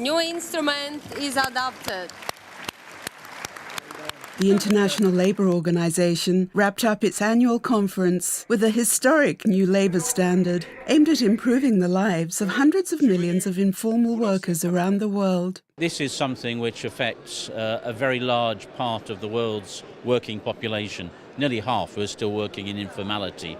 new instrument is adopted. The International Labour Organization wrapped up its annual conference with a historic new labour standard aimed at improving the lives of hundreds of millions of informal workers around the world. This is something which affects a very large part of the world's working population. Nearly half who are still working in informality.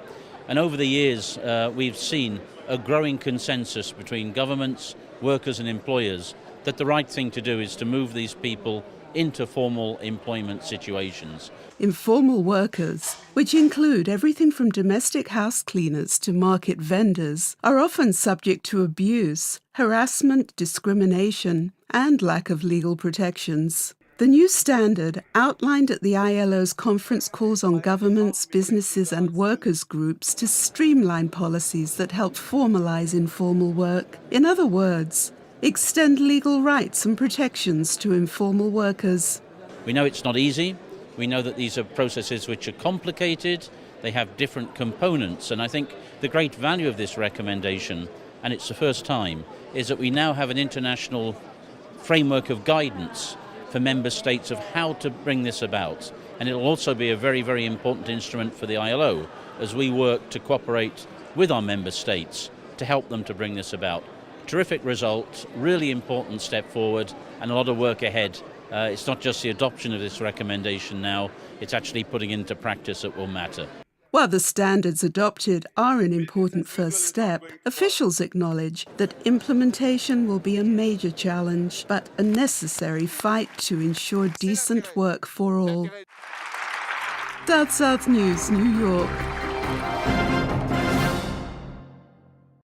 And over the years, we've seen a growing consensus between governments, workers and employers that the right thing to do is to move these people into formal employment situations. Informal workers, which include everything from domestic house cleaners to market vendors, are often subject to abuse, harassment, discrimination, and lack of legal protections. The new standard, outlined at the ILO's conference, calls on governments, businesses and workers' groups to streamline policies that help formalise informal work. In other words, extend legal rights and protections to informal workers. We know it's not easy. We know that these are processes which are complicated. They have different components. And I think the great value of this recommendation, and it's the first time, is that we now have an international framework of guidance for member states of how to bring this about. And it will also be a very, very important instrument for the ILO as we work to cooperate with our member states to help them to bring this about. Terrific result, really important step forward, and a lot of work ahead. It's not just the adoption of this recommendation now, it's actually putting into practice that will matter. While the standards adopted are an important first step, officials acknowledge that implementation will be a major challenge, but a necessary fight to ensure decent work for all. South News, New York.